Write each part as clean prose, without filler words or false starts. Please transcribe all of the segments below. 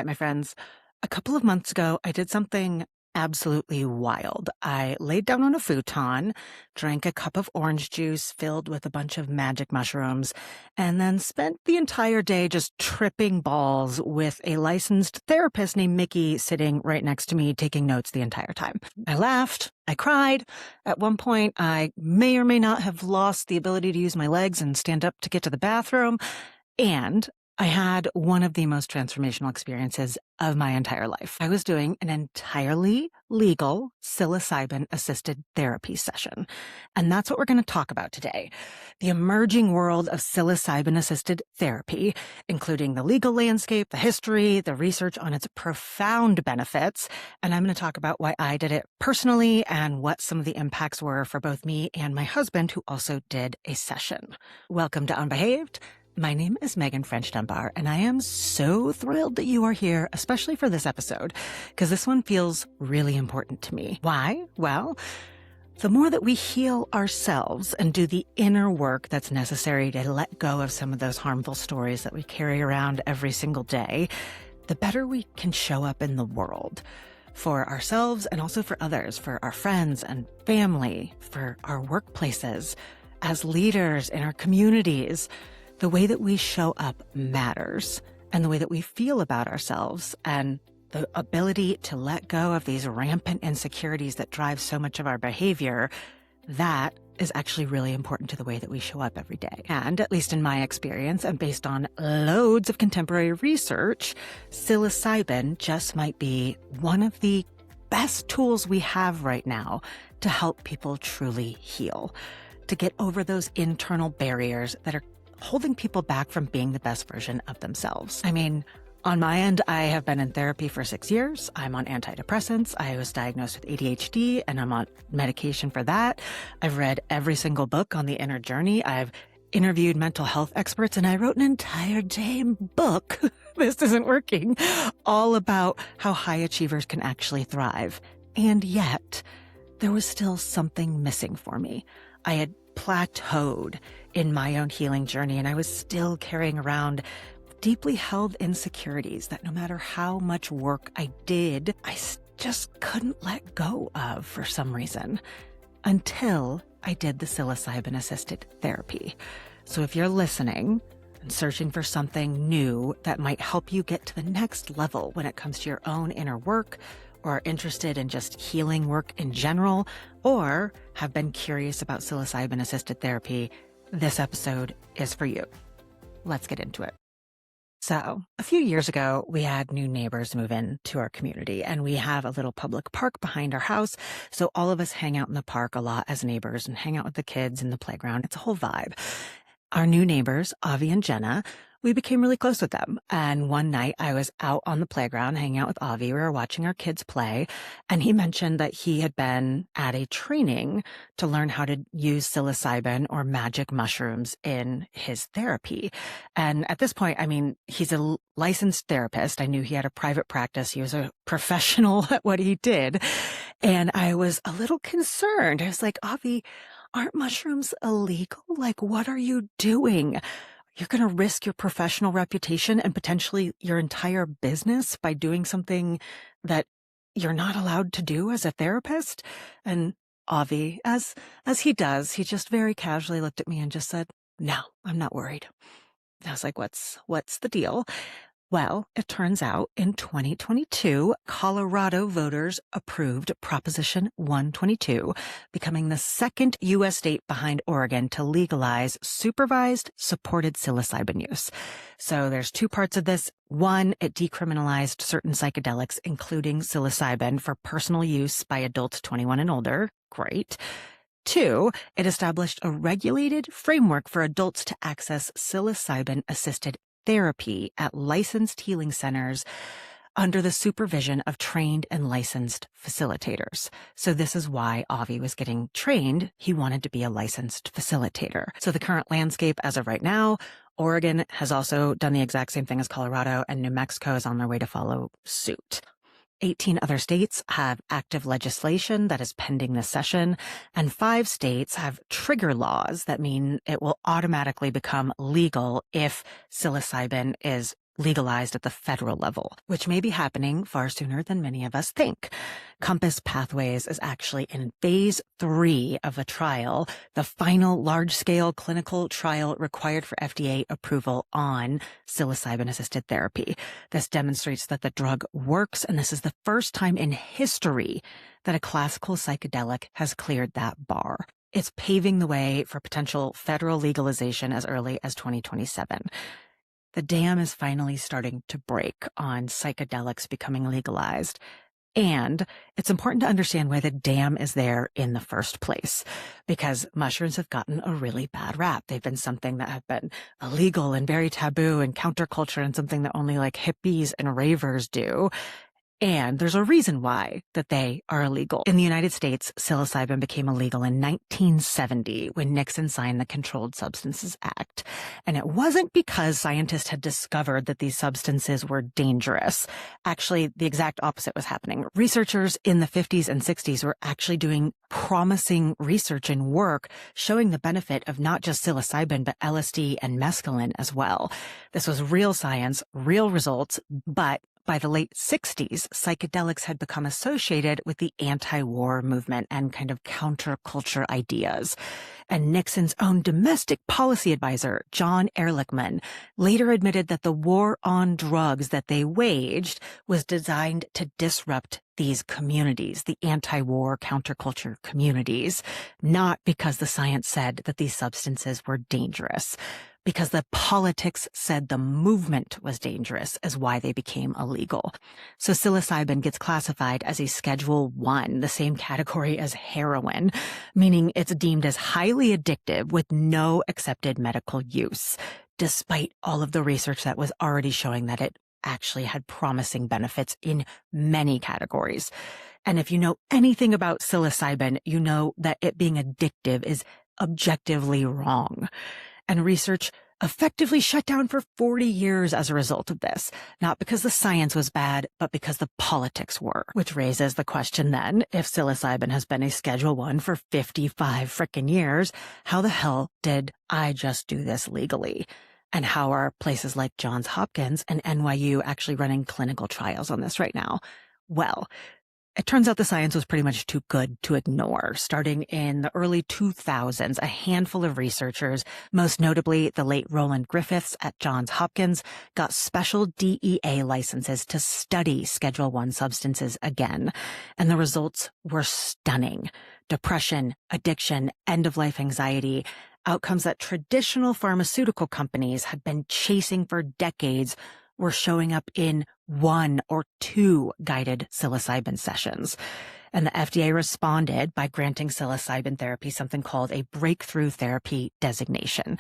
right, my friends. A couple of months ago, I did something absolutely wild. I laid down on a futon, drank a cup of orange juice filled with a bunch of magic mushrooms, and then spent the entire day just tripping balls with a licensed therapist named Mickey sitting right next to me, taking notes the entire time. I laughed. I cried. At one point, I may or may not have lost the ability to use my legs and stand up to get to the bathroom. And I had one of the most transformational experiences of my entire life. I was doing an entirely legal psilocybin-assisted therapy session. And that's what we're going to talk about today. The emerging world of psilocybin-assisted therapy, including the legal landscape, the history, the research on its profound benefits. And I'm going to talk about why I did it personally and what some of the impacts were for both me and my husband, who also did a session. Welcome to Unbehaved. My name is Meghan Dunbar, and I am so thrilled that you are here, especially for this episode, because this one feels really important to me. Why? Well, the more that we heal ourselves and do the inner work that's necessary to let go of some of those harmful stories that we carry around every single day, the better we can show up in the world for ourselves and also for others, for our friends and family, for our workplaces, as leaders in our communities. The way that we show up matters, and the way that we feel about ourselves and the ability to let go of these rampant insecurities that drive so much of our behavior, that is actually really important to the way that we show up every day. And at least in my experience, and based on loads of contemporary research, psilocybin just might be one of the best tools we have right now to help people truly heal, to get over those internal barriers that are holding people back from being the best version of themselves. I mean, on my end, I have been in therapy for 6 years. I'm on antidepressants. I was diagnosed with ADHD, and I'm on medication for that. I've read every single book on the inner journey. I've interviewed mental health experts, and I wrote an entire damn book, this isn't working, all about how high achievers can actually thrive. And yet, there was still something missing for me. I had plateaued in my own healing journey, and I was still carrying around deeply held insecurities that no matter how much work I did, I just couldn't let go of for some reason, until I did the psilocybin-assisted therapy. So if you're listening and searching for something new that might help you get to the next level when it comes to your own inner work, or are interested in just healing work in general, or have been curious about psilocybin-assisted therapy, this episode is for you. Let's get into it. So, a few years ago, we had new neighbors move in to our community, and we have a little public park behind our house. So all of us hang out in the park a lot as neighbors and hang out with the kids in the playground. It's a whole vibe. Our new neighbors, Avi and Jenna, we became really close with them. And one night I was out on the playground hanging out with Avi. We were watching our kids play. And he mentioned that he had been at a training to learn how to use psilocybin or magic mushrooms in his therapy. And at this point, I mean, he's a licensed therapist. I knew he had a private practice. He was a professional at what he did. And I was a little concerned. I was like, Avi, aren't mushrooms illegal? Like, what are you doing? You're going to risk your professional reputation and potentially your entire business by doing something that you're not allowed to do as a therapist? And Avi, as he does, he just very casually looked at me and just said, "No, I'm not worried." I was like, what's the deal? Well, it turns out in 2022, Colorado voters approved Proposition 122, becoming the second U.S. state behind Oregon to legalize supervised, supported psilocybin use. So there's two parts of this. One, it decriminalized certain psychedelics, including psilocybin, for personal use by adults 21 and older. Great. Two, it established a regulated framework for adults to access psilocybin-assisted therapy at licensed healing centers under the supervision of trained and licensed facilitators. So this is why Avi was getting trained. He wanted to be a licensed facilitator. So the current landscape as of right now, Oregon has also done the exact same thing as Colorado, and New Mexico is on their way to follow suit. 18 other states have active legislation that is pending this session, and 5 states have trigger laws that mean it will automatically become legal if psilocybin is legalized at the federal level, which may be happening far sooner than many of us think. Compass Pathways is actually in phase 3 of a trial, the final large-scale clinical trial required for FDA approval on psilocybin-assisted therapy. This demonstrates that the drug works, and this is the first time in history that a classical psychedelic has cleared that bar. It's paving the way for potential federal legalization as early as 2027. The dam is finally starting to break on psychedelics becoming legalized. And it's important to understand why the dam is there in the first place, because mushrooms have gotten a really bad rap. They've been something that have been illegal and very taboo and counterculture and something that only like hippies and ravers do. And there's a reason why that they are illegal. In the United States, psilocybin became illegal in 1970 when Nixon signed the Controlled Substances Act. And it wasn't because scientists had discovered that these substances were dangerous. Actually, the exact opposite was happening. Researchers in the 50s and 60s were actually doing promising research and work showing the benefit of not just psilocybin, but LSD and mescaline as well. This was real science, real results, but by the late 60s, psychedelics had become associated with the anti-war movement and kind of counterculture ideas. And Nixon's own domestic policy advisor, John Ehrlichman, later admitted that the war on drugs that they waged was designed to disrupt these communities, the anti-war counterculture communities, not because the science said that these substances were dangerous. Because the politics said the movement was dangerous is why they became illegal. So psilocybin gets classified as a Schedule 1, the same category as heroin, meaning it's deemed as highly addictive with no accepted medical use, despite all of the research that was already showing that it actually had promising benefits in many categories. And if you know anything about psilocybin, you know that it being addictive is objectively wrong. And research effectively shut down for 40 years as a result of this, not because the science was bad, but because the politics were. Which raises the question then, if psilocybin has been a Schedule 1 for 55 frickin' years, how the hell did I just do this legally? And how are places like Johns Hopkins and NYU actually running clinical trials on this right now? Well, it turns out the science was pretty much too good to ignore. Starting in the early 2000s, a handful of researchers, most notably the late Roland Griffiths at Johns Hopkins, got special DEA licenses to study Schedule 1 substances again. And the results were stunning. Depression, addiction, end-of-life anxiety, outcomes that traditional pharmaceutical companies had been chasing for decades were showing up in 1 or 2 guided psilocybin sessions. And the FDA responded by granting psilocybin therapy something called a breakthrough therapy designation.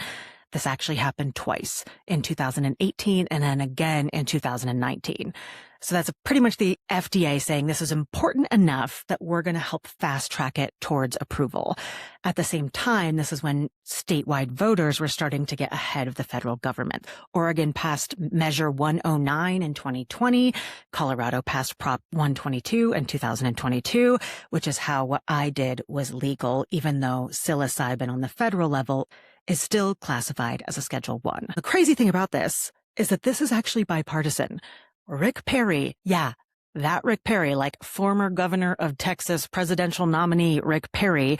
This actually happened twice, in 2018 and then again in 2019. So that's pretty much the FDA saying this is important enough that we're going to help fast track it towards approval. At the same time, this is when statewide voters were starting to get ahead of the federal government. Oregon passed Measure 109 in 2020. Colorado passed Prop 122 in 2022, which is how what I did was legal, even though psilocybin on the federal level is still classified as a Schedule 1. The crazy thing about this is that this is actually bipartisan. Rick Perry, yeah, that Rick Perry, like former governor of Texas presidential nominee Rick Perry,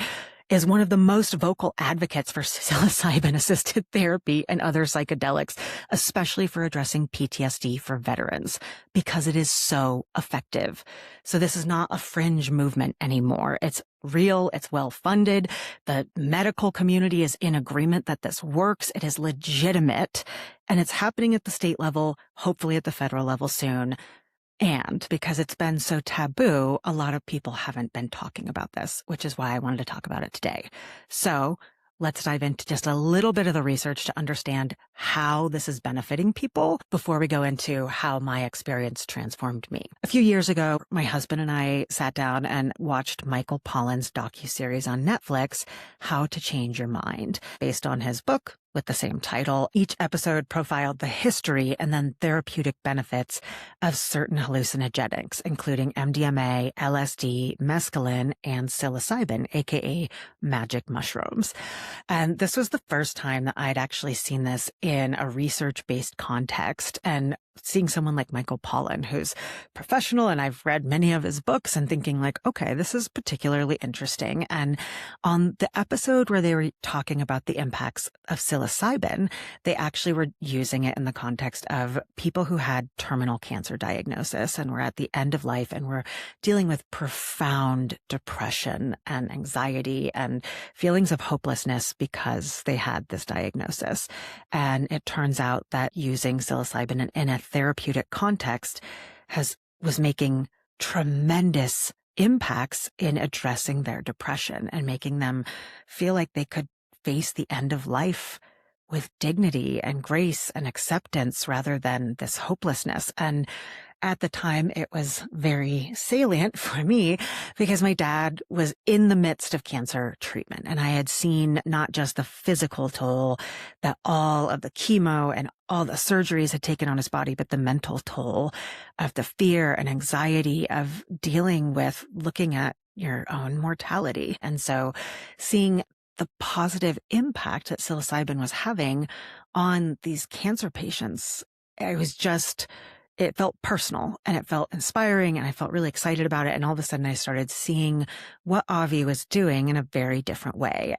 is one of the most vocal advocates for psilocybin-assisted therapy and other psychedelics, especially for addressing PTSD for veterans, because it is so effective. So this is not a fringe movement anymore. It's real. It's well-funded. The medical community is in agreement that this works. It is legitimate, and it's happening at the state level, hopefully at the federal level soon. And because it's been so taboo, a lot of people haven't been talking about this, which is why I wanted to talk about it today. So let's dive into just a little bit of the research to understand how this is benefiting people before we go into how my experience transformed me. A few years ago, my husband and I sat down and watched Michael Pollan's docuseries on Netflix, How to Change Your Mind, based on his book with the same title. Each episode profiled the history and then therapeutic benefits of certain hallucinogenics, including MDMA, LSD, mescaline, and psilocybin, aka magic mushrooms. And this was the first time that I'd actually seen this in a research-based context. And seeing someone like Michael Pollan, who's professional, and I've read many of his books, and thinking like, okay, this is particularly interesting. And on the episode where they were talking about the impacts of psilocybin, they actually were using it in the context of people who had terminal cancer diagnosis and were at the end of life and were dealing with profound depression and anxiety and feelings of hopelessness because they had this diagnosis. And it turns out that using psilocybin in a therapeutic context was making tremendous impacts in addressing their depression and making them feel like they could face the end of life with dignity and grace and acceptance rather than this hopelessness. And at the time, it was very salient for me because my dad was in the midst of cancer treatment, and I had seen not just the physical toll that all of the chemo and all the surgeries had taken on his body, but the mental toll of the fear and anxiety of dealing with looking at your own mortality. And so seeing the positive impact that psilocybin was having on these cancer patients, it felt personal and it felt inspiring, and I felt really excited about it. And all of a sudden I started seeing what Avi was doing in a very different way.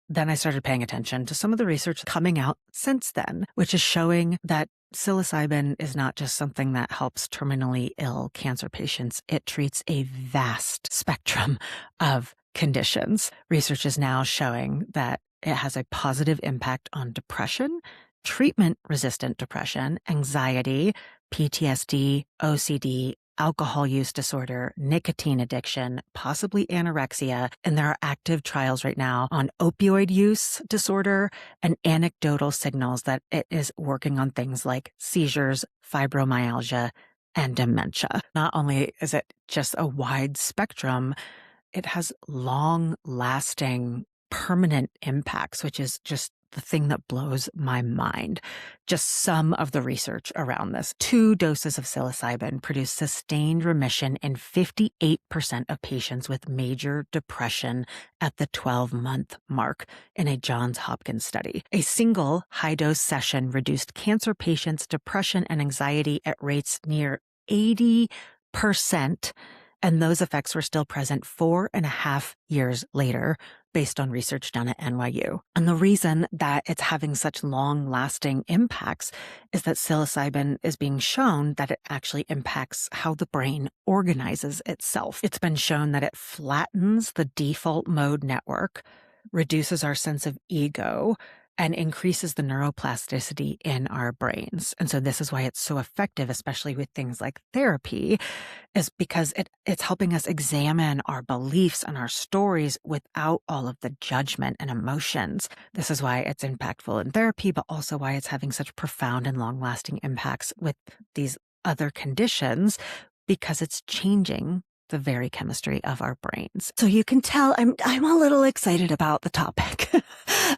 Then I started paying attention to some of the research coming out since then, which is showing that psilocybin is not just something that helps terminally ill cancer patients. It treats a vast spectrum of conditions. Research is now showing that it has a positive impact on depression, treatment-resistant depression, anxiety, PTSD, OCD, alcohol use disorder, nicotine addiction, possibly anorexia, and there are active trials right now on opioid use disorder and anecdotal signals that it is working on things like seizures, fibromyalgia, and dementia. Not only is it just a wide spectrum, it has long-lasting, permanent impacts, which is just the thing that blows my mind. Just some of the research around this. 2 doses of psilocybin produce sustained remission in 58% of patients with major depression at the 12-month mark in a Johns Hopkins study. A single high-dose session reduced cancer patients' depression and anxiety at rates near 80%, and those effects were still present 4.5 years later, based on research done at NYU. And the reason that it's having such long-lasting impacts is that psilocybin is being shown that it actually impacts how the brain organizes itself. It's been shown that it flattens the default mode network, reduces our sense of ego, and increases the neuroplasticity in our brains. And so this is why it's so effective, especially with things like therapy, is because it's helping us examine our beliefs and our stories without all of the judgment and emotions. This is why it's impactful in therapy, but also why it's having such profound and long-lasting impacts with these other conditions, because it's changing the very chemistry of our brains. So you can tell I'm a little excited about the topic.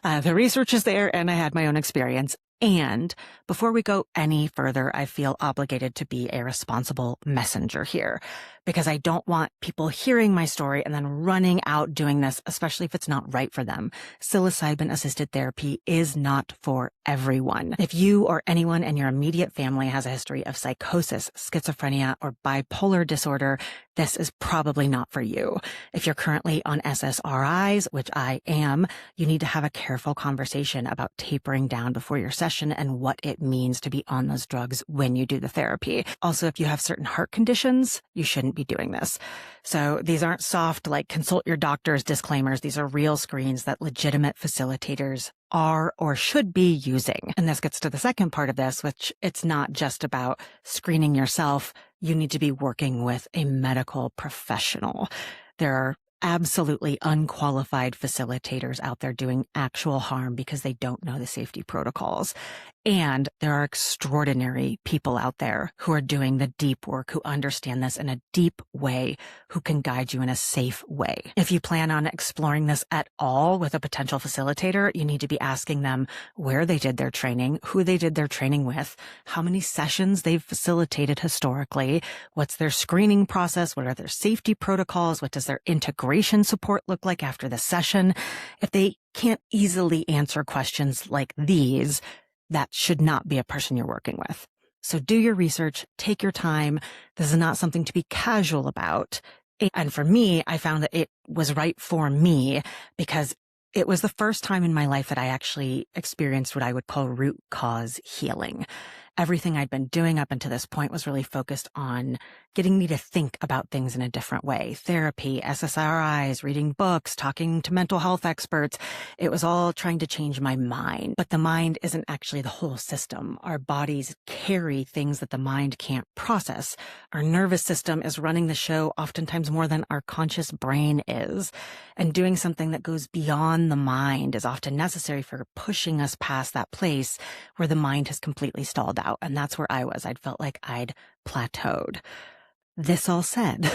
The research is there, and I had my own experience. And before we go any further, I feel obligated to be a responsible messenger here, because I don't want people hearing my story and then running out doing this, especially if it's not right for them. Psilocybin-assisted therapy is not for everyone. If you or anyone in your immediate family has a history of psychosis, schizophrenia, or bipolar disorder, this is probably not for you. If you're currently on SSRIs, which I am, you need to have a careful conversation about tapering down before your session and what it means to be on those drugs when you do the therapy. Also, if you have certain heart conditions, you shouldn't be doing this. So these aren't soft, like consult your doctor's disclaimers. These are real screens that legitimate facilitators are or should be using. And this gets to the second part of this, which it's not just about screening yourself. You need to be working with a medical professional. There are absolutely unqualified facilitators out there doing actual harm because they don't know the safety protocols. And there are extraordinary people out there who are doing the deep work, who understand this in a deep way, who can guide you in a safe way. If you plan on exploring this at all with a potential facilitator, you need to be asking them where they did their training, who they did their training with, how many sessions they've facilitated historically, what's their screening process, what are their safety protocols, what does their integration support look like after the session. If they can't easily answer questions like these, that should not be a person you're working with. So do your research, take your time. This is not something to be casual about. And for me, I found that it was right for me because it was the first time in my life that I actually experienced what I would call root cause healing. Everything I'd been doing up until this point was really focused on getting me to think about things in a different way. Therapy, SSRIs, reading books, talking to mental health experts. It was all trying to change my mind. But the mind isn't actually the whole system. Our bodies carry things that the mind can't process. Our nervous system is running the show oftentimes more than our conscious brain is. And doing something that goes beyond the mind is often necessary for pushing us past that place where the mind has completely stalled out. And that's where I was. I'd felt like I'd plateaued. This all said,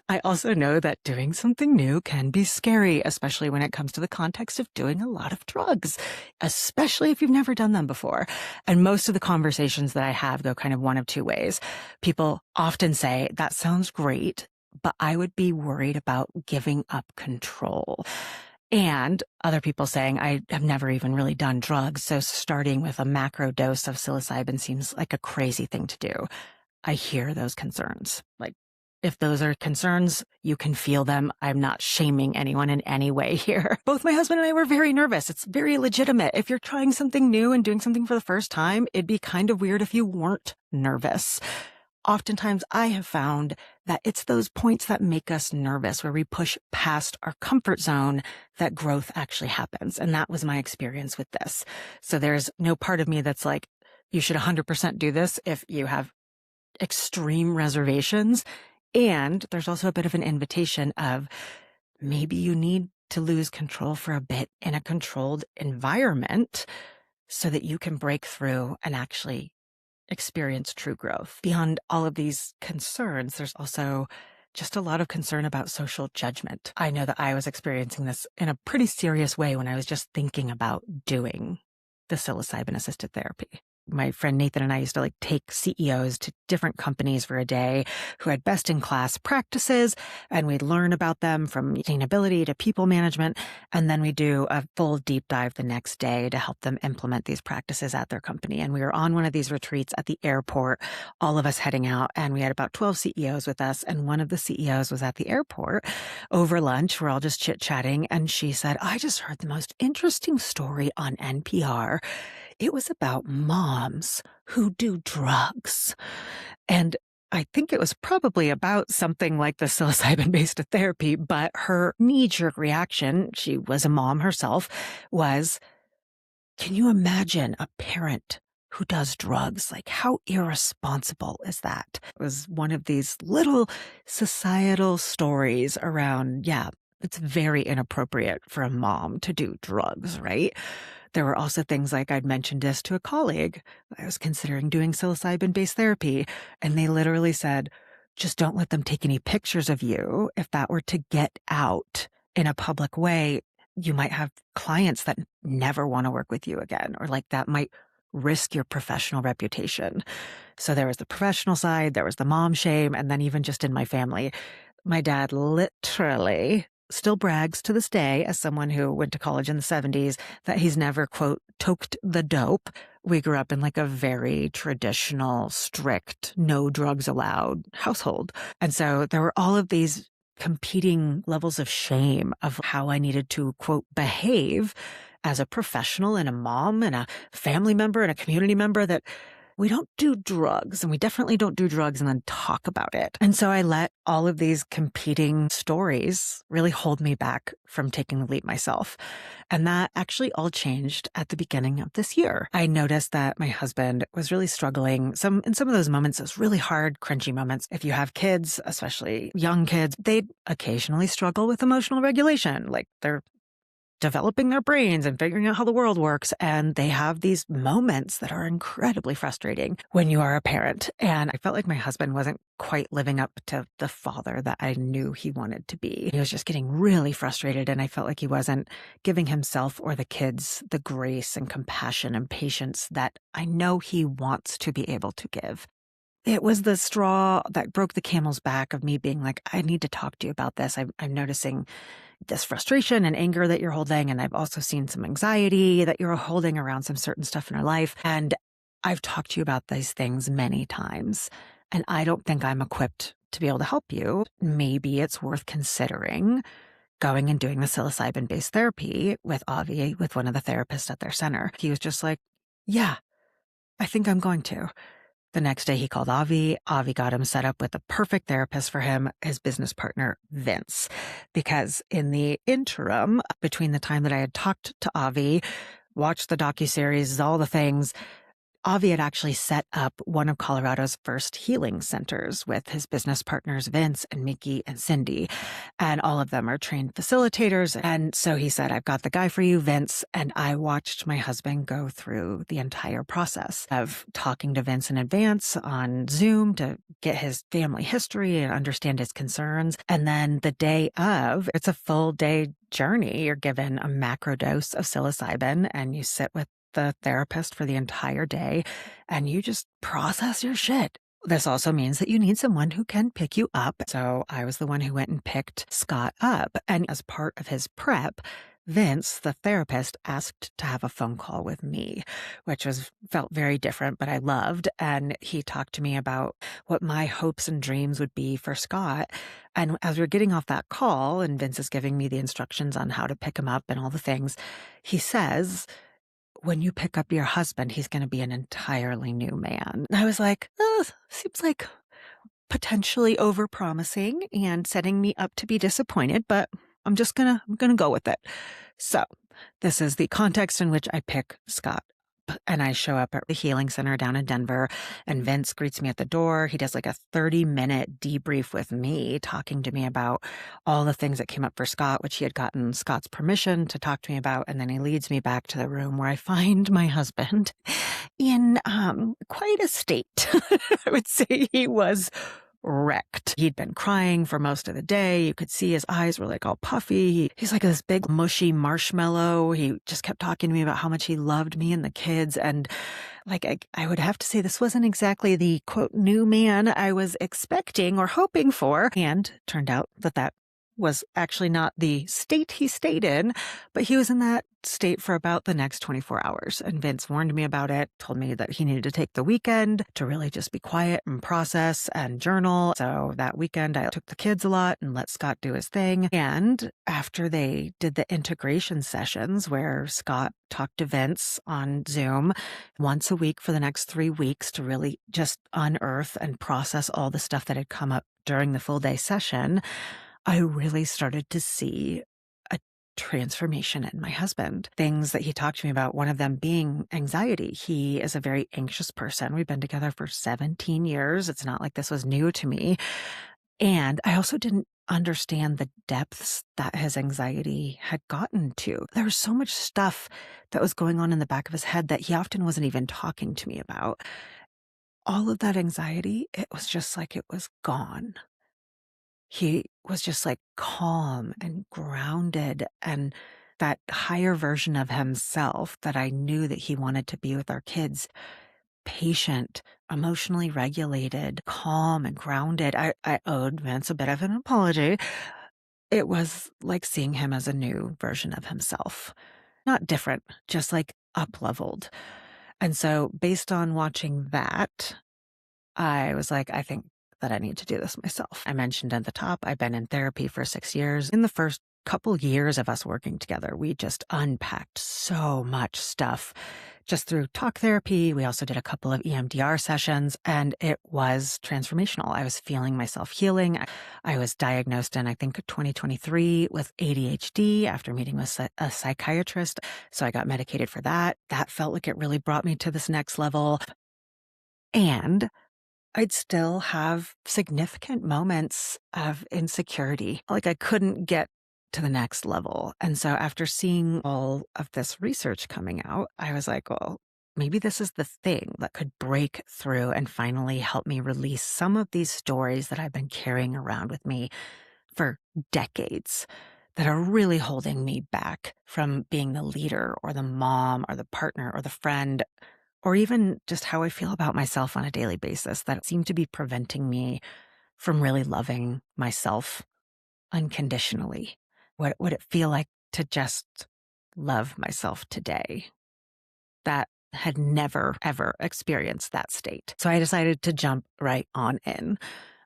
I also know that doing something new can be scary, especially when it comes to the context of doing a lot of drugs, especially if you've never done them before. And most of the conversations that I have go kind of one of two ways. People often say, that sounds great, but I would be worried about giving up control. And other people saying, I have never even really done drugs, so starting with a macro dose of psilocybin seems like a crazy thing to do. I hear those concerns. Like, if those are concerns, you can feel them. I'm not shaming anyone in any way here. Both my husband and I were very nervous. It's very legitimate. If you're trying something new and doing something for the first time, it'd be kind of weird if you weren't nervous. Oftentimes, I have found that it's those points that make us nervous, where we push past our comfort zone, that growth actually happens. And that was my experience with this. So there's no part of me that's like, you should 100% do this if you have extreme reservations. And there's also a bit of an invitation of maybe you need to lose control for a bit in a controlled environment so that you can break through and actually experience true growth. Beyond all of these concerns, there's also just a lot of concern about social judgment. I know that I was experiencing this in a pretty serious way when I was just thinking about doing the psilocybin-assisted therapy. My friend Nathan and I used to take CEOs to different companies for a day who had best-in-class practices, and we'd learn about them from sustainability to people management, and then we do a full deep dive the next day to help them implement these practices at their company. And we were on one of these retreats at the airport, all of us heading out, and we had about 12 CEOs with us, and one of the CEOs was at the airport over lunch. We're all just chit-chatting, and she said, I just heard the most interesting story on NPR. It was about moms who do drugs. And I think it was probably about something like the psilocybin-based therapy, but her knee-jerk reaction, she was a mom herself, was, can you imagine a parent who does drugs? Like, how irresponsible is that? It was one of these little societal stories around, yeah, it's very inappropriate for a mom to do drugs, right? There were also things like, I'd mentioned this to a colleague. I was considering doing psilocybin-based therapy, and they literally said, just don't let them take any pictures of you. If that were to get out in a public way, you might have clients that never want to work with you again, or that might risk your professional reputation. So there was the professional side, there was the mom shame, and then even just in my family, my dad literally still brags to this day, as someone who went to college in the 70s, that he's never, quote, toked the dope. We grew up in a very traditional, strict, no drugs allowed household. And so there were all of these competing levels of shame of how I needed to, quote, behave as a professional and a mom and a family member and a community member, that we don't do drugs, and we definitely don't do drugs and then talk about it. And so I let all of these competing stories really hold me back from taking the leap myself. And that actually all changed at the beginning of this year. I noticed that my husband was really struggling in some of those moments, those really hard, crunchy moments. If you have kids, especially young kids, they occasionally struggle with emotional regulation. They're developing their brains and figuring out how the world works. And they have these moments that are incredibly frustrating when you are a parent. And I felt like my husband wasn't quite living up to the father that I knew he wanted to be. He was just getting really frustrated. And I felt like he wasn't giving himself or the kids the grace and compassion and patience that I know he wants to be able to give. It was the straw that broke the camel's back of me being like, I need to talk to you about this. I'm noticing this frustration and anger that you're holding. And I've also seen some anxiety that you're holding around some certain stuff in your life. And I've talked to you about these things many times, and I don't think I'm equipped to be able to help you. Maybe it's worth considering going and doing the psilocybin-based therapy with Avi, with one of the therapists at their center. He was just like, yeah, I think I'm going to. The next day he called Avi. Avi got him set up with the perfect therapist for him, his business partner, Vince. Because in the interim, between the time that I had talked to Avi, watched the docuseries, all the things, Avi had actually set up one of Colorado's first healing centers with his business partners, Vince and Mickey and Cindy. And all of them are trained facilitators. And so he said, I've got the guy for you, Vince. And I watched my husband go through the entire process of talking to Vince in advance on Zoom to get his family history and understand his concerns. And then the day of, it's a full day journey. You're given a macro dose of psilocybin and you sit with the therapist for the entire day and you just process your shit. This also means that you need someone who can pick you up. So I was the one who went and picked Scott up. And as part of his prep, Vince, the therapist, asked to have a phone call with me, which felt very different, but I loved. And he talked to me about what my hopes and dreams would be for Scott. And as we're getting off that call, and Vince is giving me the instructions on how to pick him up and all the things, he says, when you pick up your husband, he's going to be an entirely new man. And I was like, oh, seems like potentially overpromising and setting me up to be disappointed, but I'm gonna go with it. So this is the context in which I pick Scott. And I show up at the healing center down in Denver, and Vince greets me at the door. He does like a 30-minute debrief with me, talking to me about all the things that came up for Scott, which he had gotten Scott's permission to talk to me about. And then he leads me back to the room where I find my husband in quite a state. I would say he was wrecked. He'd been crying for most of the day. You could see his eyes were like all puffy. He's like this big mushy marshmallow. He just kept talking to me about how much he loved me and the kids. And like, I would have to say this wasn't exactly the quote new man I was expecting or hoping for. And turned out that was actually not the state he stayed in, but he was in that state for about the next 24 hours. And Vince warned me about it, told me that he needed to take the weekend to really just be quiet and process and journal. So that weekend, I took the kids a lot and let Scott do his thing. And after they did the integration sessions where Scott talked to Vince on Zoom once a week for the next 3 weeks to really just unearth and process all the stuff that had come up during the full day session, I really started to see a transformation in my husband. Things that he talked to me about, one of them being anxiety. He is a very anxious person. We've been together for 17 years. It's not like this was new to me. And I also didn't understand the depths that his anxiety had gotten to. There was so much stuff that was going on in the back of his head that he often wasn't even talking to me about. All of that anxiety, it was just like it was gone. He was just like calm and grounded, and that higher version of himself that I knew that he wanted to be with our kids, patient, emotionally regulated, calm and grounded. I owed Vince a bit of an apology. It was like seeing him as a new version of himself. Not different, just like up-leveled. And so based on watching that, I was like, I think that I need to do this myself. I mentioned at the top, I've been in therapy for 6 years. In the first couple years of us working together, we just unpacked so much stuff just through talk therapy. We also did a couple of EMDR sessions, and it was transformational. I was feeling myself healing. I was diagnosed in, I think, 2023 with ADHD after meeting with a psychiatrist. So I got medicated for that. That felt like it really brought me to this next level. And I'd still have significant moments of insecurity. Like I couldn't get to the next level. And so after seeing all of this research coming out, I was like, well, maybe this is the thing that could break through and finally help me release some of these stories that I've been carrying around with me for decades that are really holding me back from being the leader or the mom or the partner or the friend, or even just how I feel about myself on a daily basis that seem to be preventing me from really loving myself unconditionally. What would it feel like to just love myself today? That had never, ever experienced that state. So I decided to jump right on in.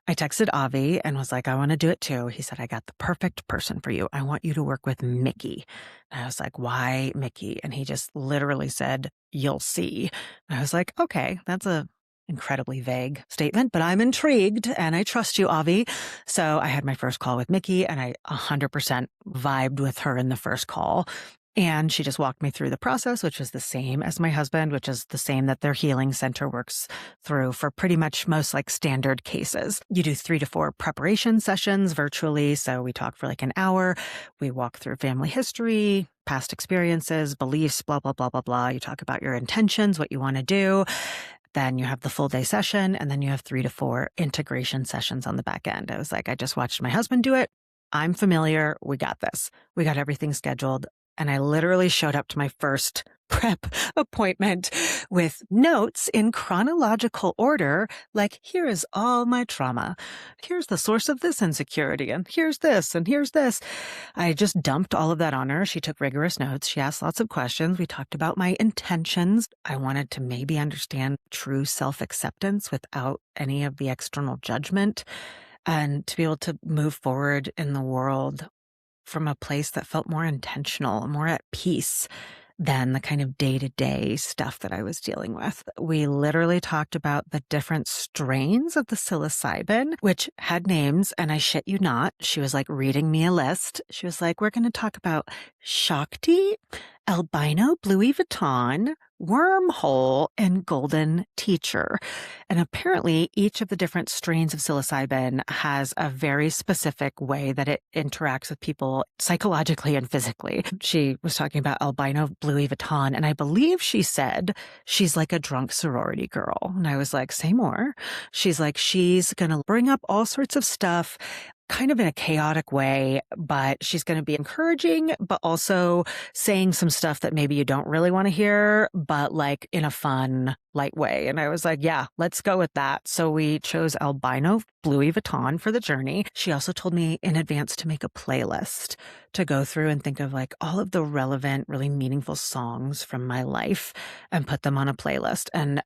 I texted Avi and was like, I want to do it too. He said, I got the perfect person for you. I want you to work with Mickey. And I was like, why Mickey? And he just literally said, you'll see. And I was like, okay, that's a incredibly vague statement, but I'm intrigued and I trust you, Avi. So I had my first call with Mickey and I 100% vibed with her in the first call. And she just walked me through the process, which is the same as my husband, which is the same that their healing center works through for pretty much most like standard cases. You do 3 to 4 preparation sessions virtually. So we talk for like an hour. We walk through family history, past experiences, beliefs, blah, blah, blah, blah, blah. You talk about your intentions, what you want to do. Then you have the full day session, and then you have 3 to 4 integration sessions on the back end. I was like, I just watched my husband do it. I'm familiar. We got this. We got everything scheduled. And I literally showed up to my first prep appointment with notes in chronological order, like, here is all my trauma. Here's the source of this insecurity, and here's this, and here's this. I just dumped all of that on her. She took rigorous notes. She asked lots of questions. We talked about my intentions. I wanted to maybe understand true self-acceptance without any of the external judgment, and to be able to move forward in the world from a place that felt more intentional, more at peace than the kind of day-to-day stuff that I was dealing with. We literally talked about the different strains of the psilocybin, which had names, and I shit you not, she was like reading me a list. She was like, we're going to talk about Shakti, albino Louis Vuitton, wormhole, and golden teacher. And apparently each of the different strains of psilocybin has a very specific way that it interacts with people psychologically and physically. She was talking about albino Louis Vuitton, and I believe she said she's like a drunk sorority girl. And I was like, say more. She's like, she's going to bring up all sorts of stuff kind of in a chaotic way, but she's going to be encouraging, but also saying some stuff that maybe you don't really want to hear, but like in a fun, light way. And I was like, yeah, let's go with that. So we chose albino Louis Vuitton for the journey. She also told me in advance to make a playlist to go through and think of like all of the relevant, really meaningful songs from my life and put them on a playlist. And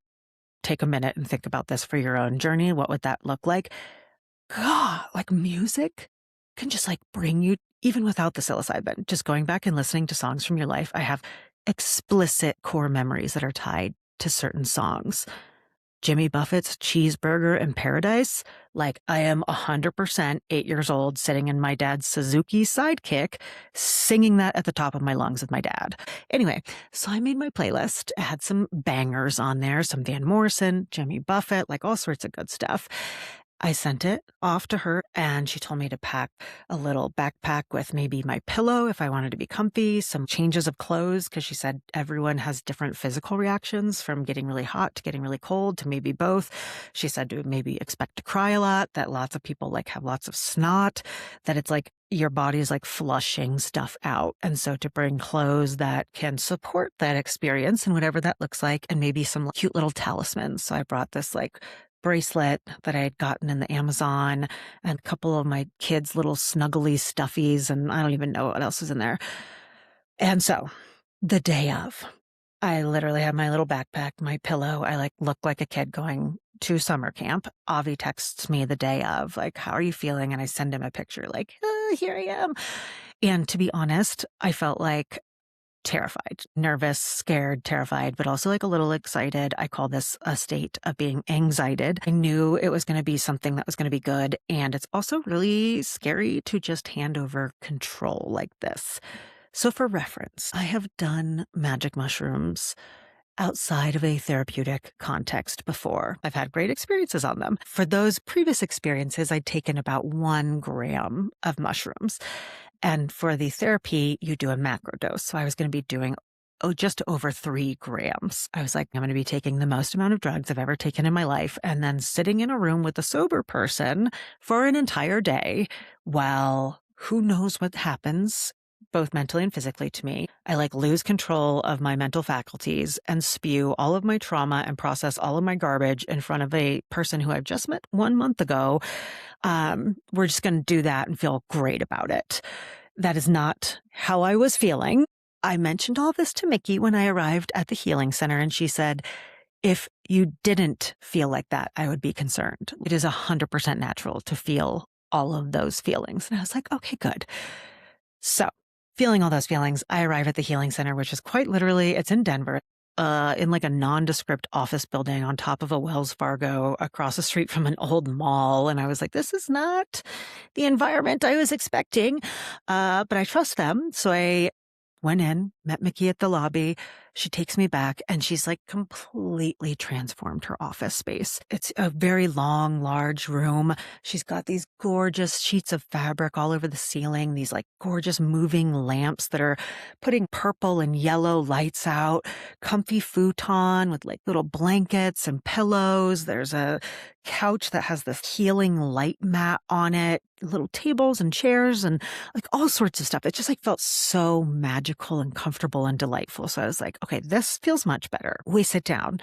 take a minute and think about this for your own journey. What would that look like? God, like music can just like bring you, even without the psilocybin, just going back and listening to songs from your life. I have explicit core memories that are tied to certain songs. Jimmy Buffett's Cheeseburger in Paradise. Like, I am 100% 8 years old sitting in my dad's Suzuki Sidekick, singing that at the top of my lungs with my dad. Anyway, so I made my playlist. I had some bangers on there, some Van Morrison, Jimmy Buffett, like all sorts of good stuff. I sent it off to her, and she told me to pack a little backpack with maybe my pillow if I wanted to be comfy, some changes of clothes, because she said everyone has different physical reactions from getting really hot to getting really cold to maybe both. She said to maybe expect to cry a lot, that lots of people like have lots of snot, that it's like your body is like flushing stuff out. And so to bring clothes that can support that experience and whatever that looks like, and maybe some cute little talismans. So I brought this like bracelet that I had gotten in the Amazon and a couple of my kids' little snuggly stuffies, and I don't even know what else is in there. And so the day of, I literally have my little backpack, my pillow. I like look like a kid going to summer camp. Avi texts me the day of, like, how are you feeling? And I send him a picture like, here I am. And to be honest, I felt like terrified, nervous, scared, terrified, but also like a little excited. I call this a state of being anxiety. I knew it was going to be something that was going to be good. And it's also really scary to just hand over control like this. So for reference, I have done magic mushrooms outside of a therapeutic context before. I've had great experiences on them. For those previous experiences, I'd taken about 1 gram of mushrooms. And for the therapy, you do a macro dose. So I was going to be doing just over 3 grams. I was like, I'm going to be taking the most amount of drugs I've ever taken in my life and then sitting in a room with a sober person for an entire day while who knows what happens, both mentally and physically to me. I like lose control of my mental faculties and spew all of my trauma and process all of my garbage in front of a person who I've just met 1 month ago. We're just going to do that and feel great about it. That is not how I was feeling. I mentioned all this to Mickey when I arrived at the healing center, and she said, if you didn't feel like that, I would be concerned. It is 100% natural to feel all of those feelings. And I was like, okay, good. So, feeling all those feelings, I arrive at the healing center, which is quite literally, it's in Denver, in like a nondescript office building on top of a Wells Fargo across the street from an old mall. And I was like, this is not the environment I was expecting. But I trust them. So I went in, met Mickey at the lobby. She takes me back and she's like completely transformed her office space. It's a very long, large room. She's got these gorgeous sheets of fabric all over the ceiling, these like gorgeous moving lamps that are putting purple and yellow lights out, comfy futon with like little blankets and pillows. There's a couch that has this healing light mat on it, little tables and chairs and like all sorts of stuff. It just like felt so magical and comfortable and delightful. So I was like, okay, this feels much better. We sit down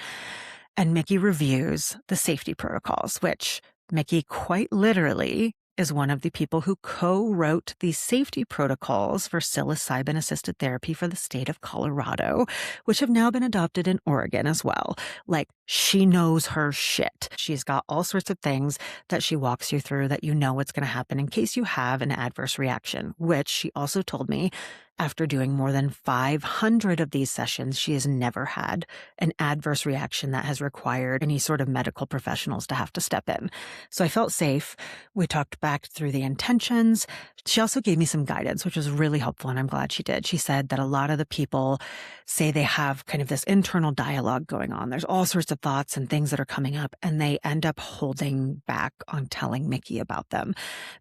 and Mickey reviews the safety protocols, which Mickey quite literally is one of the people who co-wrote the safety protocols for psilocybin-assisted therapy for the state of Colorado, which have now been adopted in Oregon as well. Like, she knows her shit. She's got all sorts of things that she walks you through that you know what's going to happen in case you have an adverse reaction, which she also told me after doing more than 500 of these sessions, she has never had an adverse reaction that has required any sort of medical professionals to have to step in. So I felt safe. We talked back through the intentions. She also gave me some guidance, which was really helpful, and I'm glad she did. She said that a lot of the people say they have kind of this internal dialogue going on. There's all sorts of thoughts and things that are coming up, and they end up holding back on telling Mickey about them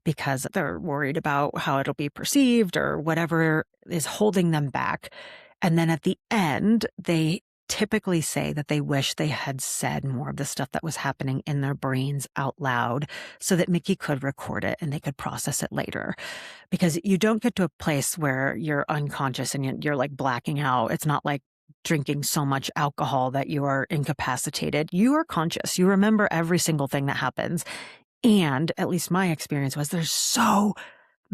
because they're worried about how it'll be perceived or whatever is holding them back. And then at the end, they typically say that they wish they had said more of the stuff that was happening in their brains out loud so that Mickey could record it and they could process it later. Because you don't get to a place where you're unconscious and you're like blacking out. It's not like drinking so much alcohol that you are incapacitated. You are conscious. You remember every single thing that happens. And at least my experience was there's so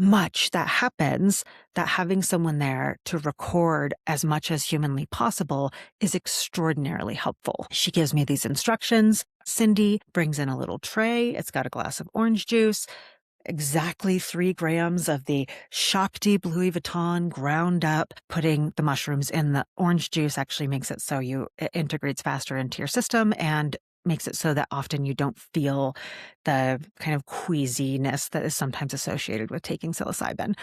much that happens that having someone there to record as much as humanly possible is extraordinarily helpful. She gives me these instructions. Cindy brings in a little tray. It's got a glass of orange juice, exactly 3 grams of the Shakti Louis Vuitton ground up. Putting the mushrooms in the orange juice actually makes it so it integrates faster into your system and makes it so that often you don't feel the kind of queasiness that is sometimes associated with taking psilocybin.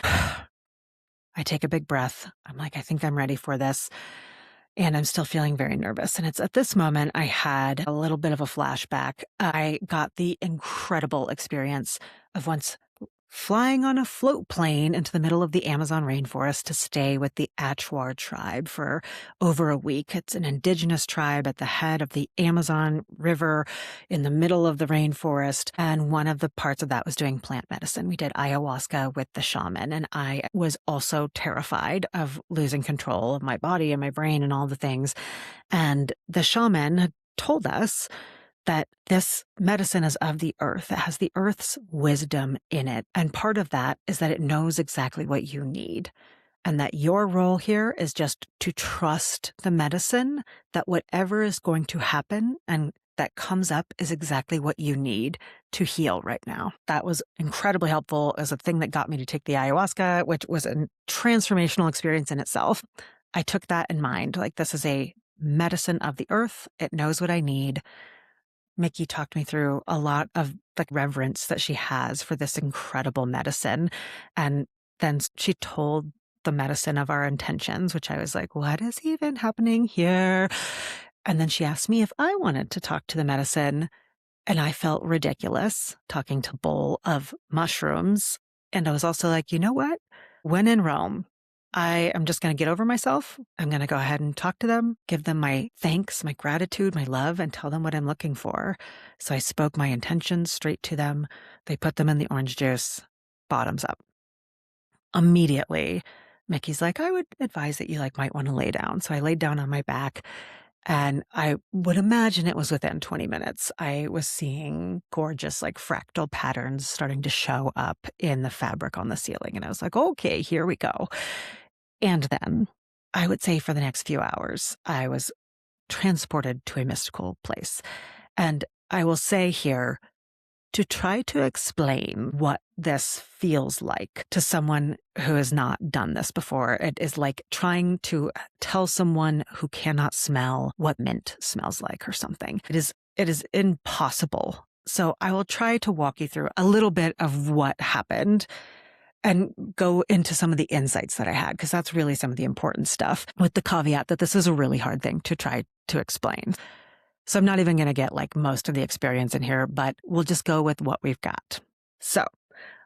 I take a big breath. I'm like, I think I'm ready for this. And I'm still feeling very nervous. And it's at this moment I had a little bit of a flashback. I got the incredible experience of once flying on a float plane into the middle of the Amazon rainforest to stay with the afterward tribe for over a week. It's an indigenous tribe at the head of the Amazon River in the middle of the rainforest. And one of the parts of that was doing plant medicine. We did ayahuasca with the shaman. And I was also terrified of losing control of my body and my brain and all the things. And the shaman had told us that this medicine is of the earth. It has the earth's wisdom in it. And part of that is that it knows exactly what you need. And that your role here is just to trust the medicine, that whatever is going to happen and that comes up is exactly what you need to heal right now. That was incredibly helpful as a thing that got me to take the ayahuasca, which was a transformational experience in itself. I took that in mind. Like, this is a medicine of the earth. It knows what I need. Mickey talked me through a lot of the reverence that she has for this incredible medicine. And then she told the medicine of our intentions, which I was like, what is even happening here? And then she asked me if I wanted to talk to the medicine. And I felt ridiculous talking to a bowl of mushrooms. And I was also like, you know what? When in Rome, I am just going to get over myself. I'm going to go ahead and talk to them, give them my thanks, my gratitude, my love, and tell them what I'm looking for. So I spoke my intentions straight to them. They put them in the orange juice, bottoms up. Immediately, Mickey's like, I would advise that you might want to lay down. So I laid down on my back. And I would imagine it was within 20 minutes. I was seeing gorgeous, fractal patterns starting to show up in the fabric on the ceiling. And I was like, okay, here we go. And then I would say for the next few hours, I was transported to a mystical place. And I will say here, to try to explain what this feels like to someone who has not done this before, it is like trying to tell someone who cannot smell what mint smells like or something. It is impossible. So I will try to walk you through a little bit of what happened and go into some of the insights that I had, because that's really some of the important stuff, with the caveat that this is a really hard thing to try to explain. So I'm not even going to get like most of the experience in here, but we'll just go with what we've got. So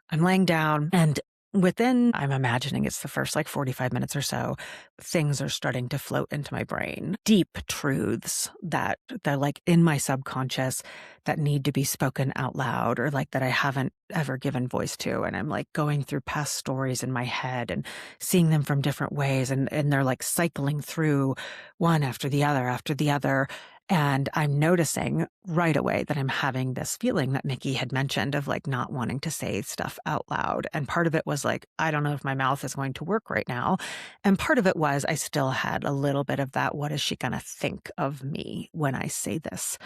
I'm laying down, and I'm imagining it's the first like 45 minutes or so, things are starting to float into my brain. Deep truths that they're like in my subconscious that need to be spoken out loud, or like that I haven't ever given voice to. And I'm like going through past stories in my head and seeing them from different ways. And they're like cycling through one after the other after the other. And I'm noticing right away that I'm having this feeling that Mickey had mentioned of like not wanting to say stuff out loud. And part of it was like, I don't know if my mouth is going to work right now. And part of it was I still had a little bit of that, what is she going to think of me when I say this?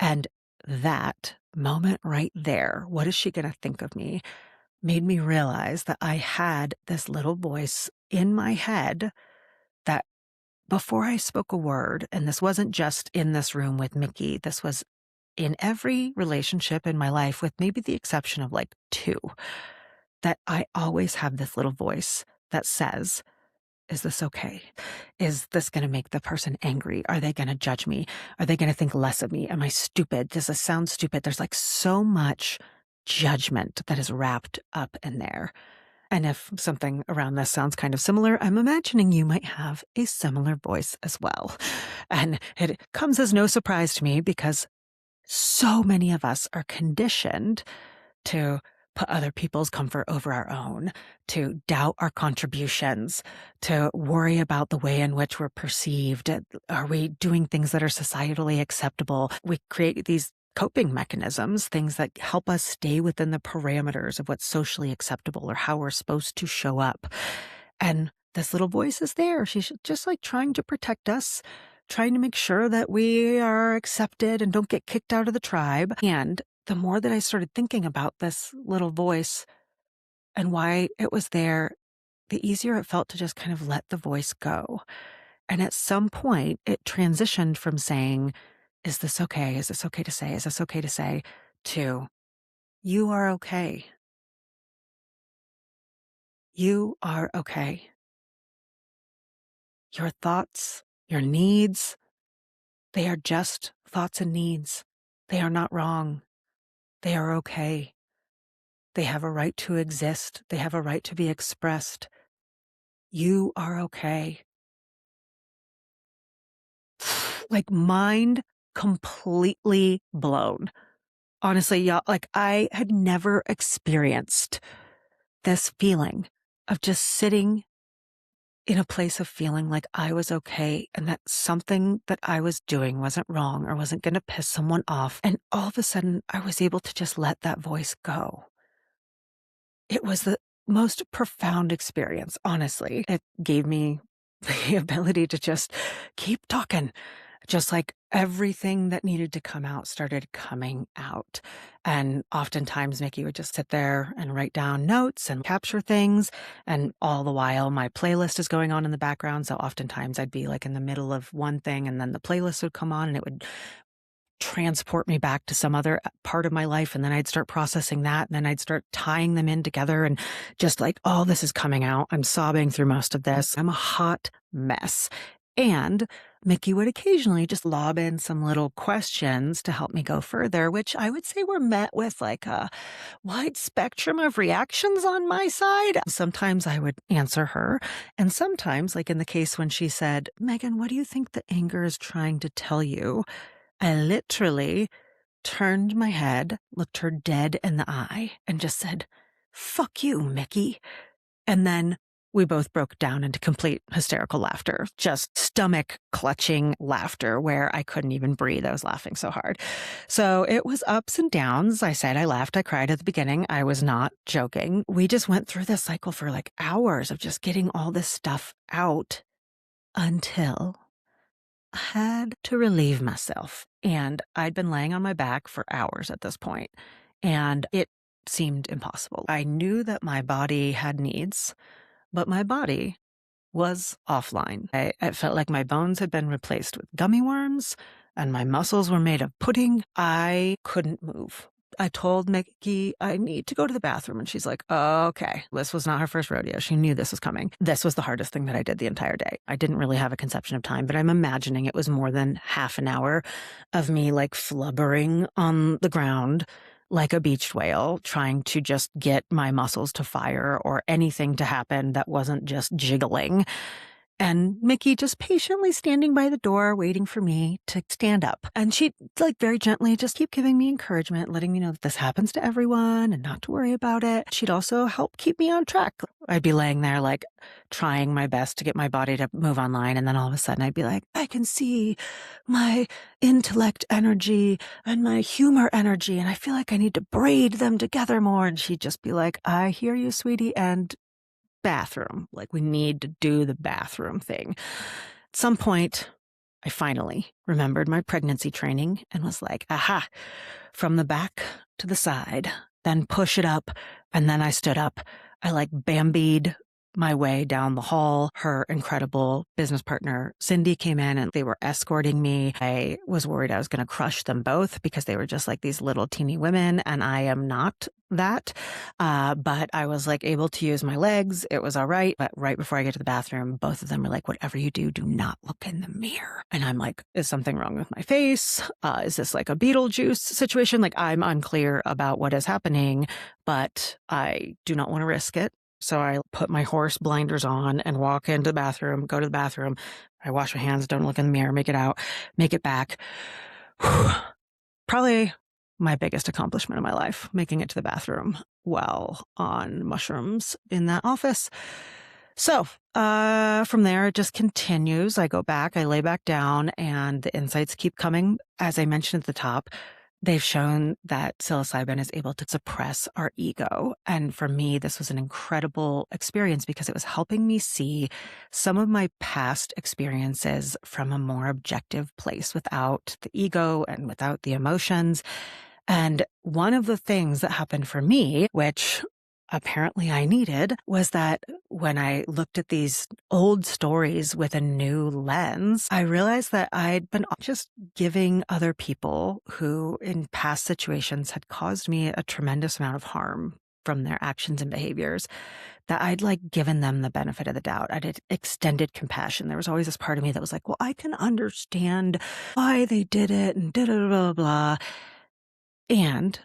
And that moment right there, what is she going to think of me, made me realize that I had this little voice in my head that before I spoke a word, and this wasn't just in this room with Mickey, this was in every relationship in my life, with maybe the exception of like two, that I always have this little voice that says, is this okay? Is this going to make the person angry? Are they going to judge me? Are they going to think less of me? Am I stupid? Does this sound stupid? There's like so much judgment that is wrapped up in there. And if something around this sounds kind of similar, I'm imagining you might have a similar voice as well. And it comes as no surprise to me, because so many of us are conditioned to put other people's comfort over our own, to doubt our contributions, to worry about the way in which we're perceived. Are we doing things that are societally acceptable? We create these coping mechanisms, things that help us stay within the parameters of what's socially acceptable or how we're supposed to show up. And this little voice is there. She's just like trying to protect us, trying to make sure that we are accepted and don't get kicked out of the tribe. And the more that I started thinking about this little voice and why it was there, the easier it felt to just kind of let the voice go. And at some point, it transitioned from saying, is this okay? Is this okay to say? Is this okay to say? To, you are okay. You are okay. Your thoughts, your needs, they are just thoughts and needs. They are not wrong. They are okay. They have a right to exist. They have a right to be expressed. You are okay. Like mind completely blown. Honestly, y'all, like I had never experienced this feeling of just sitting in a place of feeling like I was okay and that something that I was doing wasn't wrong or wasn't going to piss someone off. And all of a sudden, I was able to just let that voice go. It was the most profound experience, honestly. It gave me the ability to just keep talking. Just like everything that needed to come out started coming out. And oftentimes Mickey would just sit there and write down notes and capture things. And all the while my playlist is going on in the background. So oftentimes I'd be like in the middle of one thing and then the playlist would come on and it would transport me back to some other part of my life. And then I'd start processing that. And then I'd start tying them in together and just like, oh, this is coming out. I'm sobbing through most of this. I'm a hot mess. And Mickey would occasionally just lob in some little questions to help me go further, which I would say were met with like a wide spectrum of reactions on my side. Sometimes I would answer her. And sometimes, like in the case when she said, Meghan, what do you think the anger is trying to tell you? I literally turned my head, looked her dead in the eye, and just said, fuck you, Mickey. And then we both broke down into complete hysterical laughter, just stomach clutching laughter where I couldn't even breathe. I was laughing so hard. So it was ups and downs. I said I laughed, I cried at the beginning. I was not joking. We just went through this cycle for like hours of just getting all this stuff out until I had to relieve myself. And I'd been laying on my back for hours at this point, and it seemed impossible. I knew that my body had needs, but my body was offline. I felt like my bones had been replaced with gummy worms and my muscles were made of pudding. I couldn't move. I told Mickey, I need to go to the bathroom. And she's like, okay. This was not her first rodeo. She knew this was coming. This was the hardest thing that I did the entire day. I didn't really have a conception of time, but I'm imagining it was more than half an hour of me like flubbering on the ground like a beached whale, trying to just get my muscles to fire or anything to happen that wasn't just jiggling. And Mickey just patiently standing by the door, waiting for me to stand up. And she'd like very gently just keep giving me encouragement, letting me know that this happens to everyone and not to worry about it. She'd also help keep me on track. I'd be laying there like trying my best to get my body to move online. And then all of a sudden I'd be like, I can see my intellect energy and my humor energy. And I feel like I need to braid them together more. And she'd just be like, I hear you, sweetie. And bathroom. Like, we need to do the bathroom thing. At some point, I finally remembered my pregnancy training and was like, aha, from the back to the side, then push it up. And then I stood up. I like Bambied my way down the hall. Her incredible business partner, Cindy, came in and they were escorting me. I was worried I was going to crush them both because they were just like these little teeny women, and I am not that. But I was like able to use my legs. It was all right. But right before I get to the bathroom, both of them were like, whatever you do, do not look in the mirror. And I'm like, is something wrong with my face? Is this like a Beetlejuice situation? Like, I'm unclear about what is happening, but I do not want to risk it. So I put my horse blinders on and walk into the bathroom, go to the bathroom. I wash my hands, don't look in the mirror, make it out, make it back. Probably my biggest accomplishment of my life, making it to the bathroom while on mushrooms in that office. So from there, it just continues. I go back, I lay back down, and the insights keep coming. As I mentioned at the top, they've shown that psilocybin is able to suppress our ego. And for me, this was an incredible experience because it was helping me see some of my past experiences from a more objective place without the ego and without the emotions. And one of the things that happened for me, which apparently I needed, was that when I looked at these old stories with a new lens, I realized that I'd been just giving other people who in past situations had caused me a tremendous amount of harm from their actions and behaviors, that I'd like given them the benefit of the doubt. I'd extended compassion. There was always this part of me that was like, well, I can understand why they did it and da da da blah. And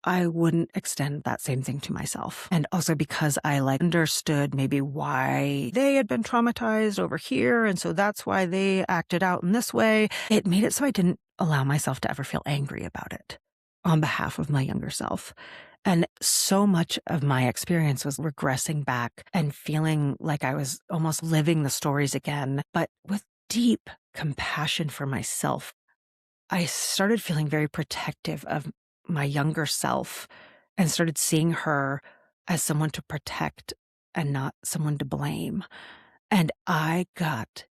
I wouldn't extend that same thing to myself. And also because I like understood maybe why they had been traumatized over here. And so that's why they acted out in this way. It made it so I didn't allow myself to ever feel angry about it on behalf of my younger self. And so much of my experience was regressing back and feeling like I was almost living the stories again, but with deep compassion for myself. I started feeling very protective of my younger self and started seeing her as someone to protect and not someone to blame. And I got